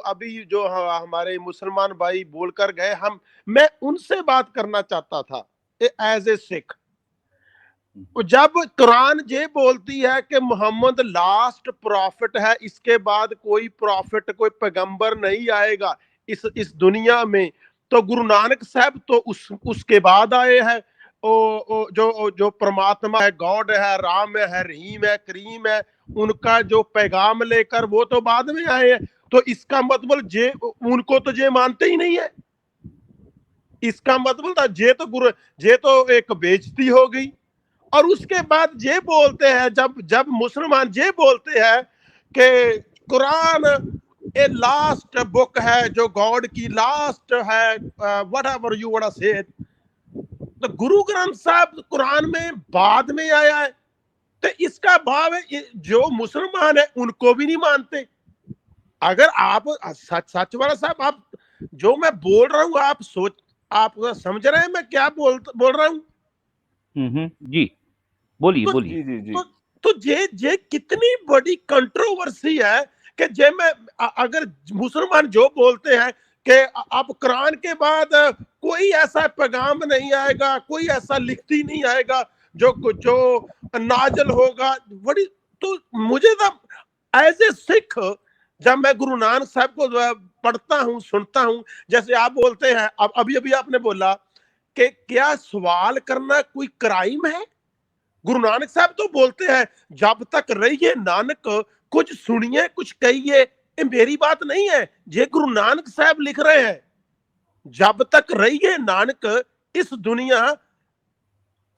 ابھی جو ہمارے مسلمان بھائی بول کر گئے، میں ان سے بات کرنا چاہتا تھا ایز اے سکھ. جب قرآن یہ بولتی ہے کہ محمد لاسٹ پروفٹ ہے، اس کے بعد کوئی پروفٹ کوئی پیغمبر نہیں آئے گا اس دنیا میں، تو گرو نانک صاحب تو اس کے بعد آئے ہیں. جو پرماتما ہے، گاڈ ہے، رام ہے، رحیم ہے، کریم ہے، ان کا جو پیغام لے کر وہ تو بعد میں آئے ہیں. تو اس کا مطلب ان کو تو یہ مانتے ہی نہیں ہے. اس کا مطلب تھا یہ تو ایک بےعزتی ہو گئی. اور اس کے بعد یہ بولتے ہیں، جب مسلمان یہ بولتے ہیں کہ قرآن اے لاسٹ بک ہے، جو گاڈ کی لاسٹ ہے، what ever you would say, تو گرو گرنتھ صاحب قرآن میں بعد میں آیا ہے. تو اس کا بھاو ہے جو مسلمان ہیں ان کو بھی نہیں مانتے. اگر آپ سچ والا صاحب، آپ جو میں بول رہا ہوں آپ سمجھ رہے ہیں میں کیا بول رہا ہوں؟ جی بولیے. تو یہ کتنی بڑی کنٹروورسی ہے کہ میں اگر مسلمان جو بولتے ہیں کہ اب قرآن کے بعد کوئی ایسا پیغام نہیں آئے گا، کوئی ایسا لکھتی نہیں آئے گا جو نازل ہوگا. تو مجھے ایز اے سکھ، جب میں گرو نانک صاحب کو پڑھتا ہوں، سنتا ہوں، جیسے آپ بولتے ہیں، ابھی آپ نے بولا کہ کیا سوال کرنا کوئی کرائم ہے. گرو نانک صاحب تو بولتے ہیں جب تک رہیے نانک کچھ سنیے کچھ کہیے. یہ میری بات نہیں ہے، یہ گرو نانک صاحب لکھ رہے ہیں. جب تک رہیے نانک اس دنیا،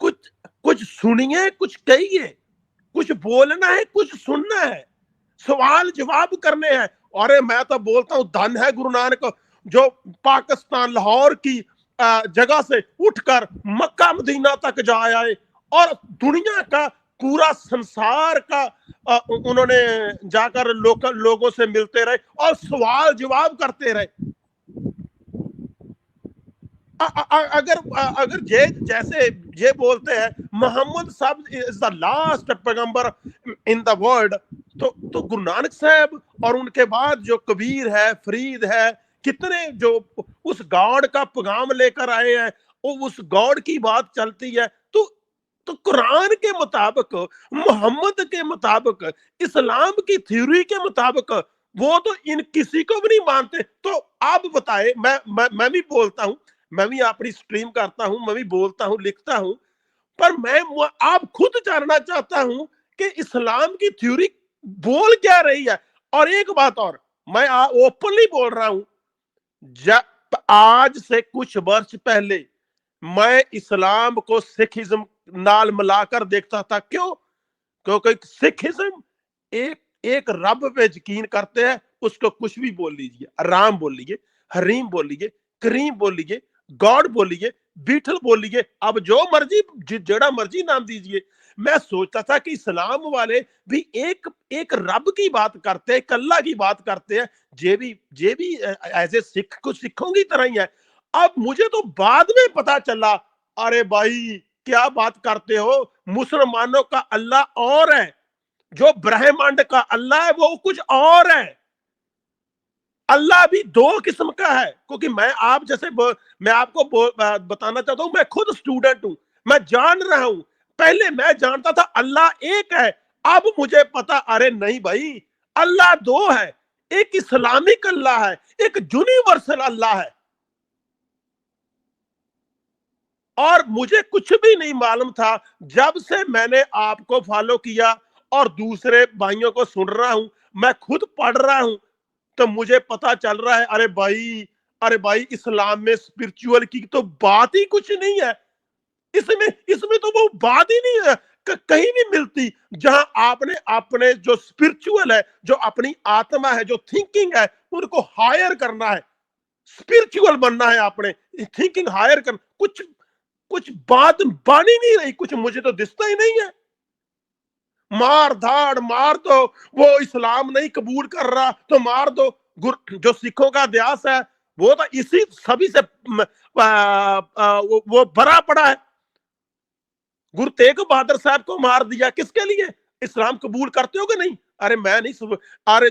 کچھ سنیے کچھ کہیے، کچھ بولنا ہے کچھ سننا ہے، سوال جواب کرنے ہیں. اور میں تو بولتا ہوں دھن ہے گرو نانک جو پاکستان لاہور کی جگہ سے اٹھ کر مکہ مدینہ تک جا آئے اور دنیا کا پورا سنسار کا انہوں نے جا کر لوگوں سے ملتے رہے اور سوال جواب کرتے رہے. اگر جیسے یہ بولتے ہیں محمد صاحب از دا لاسٹ پیغمبر ان دا ورلڈ، تو گرو نانک صاحب اور ان کے بعد جو کبیر ہے، فرید ہے، کتنے جو اس گاڈ کا پیغام لے کر آئے ہیں، اس گاڈ کی بات چلتی ہے. تو قرآن کے مطابق، محمد کے مطابق، اسلام کی تھیوری کے مطابق وہ تو ان کسی کو بھی نہیں مانتے. تو آپ بتائے، میں بھی بولتا ہوں، میں بھی اپنی سٹریم کرتا ہوں، میں بھی بولتا ہوں، لکھتا ہوں، پر میں آپ خود جاننا چاہتا ہوں کہ اسلام کی تھیوری بول کیا رہی ہے. اور ایک بات اور میں اوپنلی بول رہا ہوں، آج سے کچھ برس پہلے میں اسلام کو سکھزم نال ملا کر دیکھتا تھا. کیونکہ سکھزم ایک رب پہ یقین کرتے ہیں، اس کو کچھ بھی بول لیجیے، رام بول لیجیے، حریم بول لیجیے، کریم بول لیجیے، گاڈ بول لیجیے، بیٹل بول لیجیے، اب جو مرضی جڑا مرضی نام دیجیے. میں سوچتا تھا کہ اسلام والے بھی ایک رب کی بات کرتے ہیں، ایک اللہ کی بات کرتے ہیں. یہ بھی ایز اے سکھوں کی طرح ہی ہے. اب مجھے تو بعد میں پتا چلا، ارے بھائی کیا بات کرتے ہو، مسلمانوں کا اللہ اور ہے، جو برہمنڈ کا اللہ ہے وہ کچھ اور ہے. اللہ بھی دو قسم کا ہے. کیونکہ میں آپ کو بتانا چاہتا ہوں، میں خود اسٹوڈنٹ ہوں، میں جان رہا ہوں. پہلے میں جانتا تھا اللہ ایک ہے، اب مجھے پتا ارے نہیں بھائی، اللہ دو ہے. ایک اسلامک اللہ ہے، ایک یونیورسل اللہ ہے. اور مجھے کچھ بھی نہیں معلوم تھا. جب سے میں نے آپ کو فالو کیا اور دوسرے بھائیوں کو سن رہا ہوں، میں خود پڑھ رہا ہوں، تو مجھے پتا چل رہا ہے ارے بھائی اسلام میں اسپرچول کی تو بات ہی کچھ نہیں ہے. اس میں تو وہ بات ہی نہیں ہے کہیں بھی ملتی جہاں آپ نے اپنے جو اسپرچول ہے، جو اپنی آتما ہے، جو تھنکنگ ہے، ان کو ہائر کرنا ہے، اسپرچول بننا ہے. آپ نے تھنکنگ ہائر کرنا، کچھ بات بانی نہیں رہی، کچھ مجھے تو دستا ہی نہیں ہے. مار دو، وہ اسلام نہیں قبول کر رہا تو مار دو. جو سکھوں کا دیاس ہے وہ تو اسی سبھی سے وہ بھرا پڑا ہے. گرو تیغ بہادر صاحب کو مار دیا کس کے لیے؟ اسلام قبول کرتے ہو کہ نہیں؟ ارے میں نہیں ارے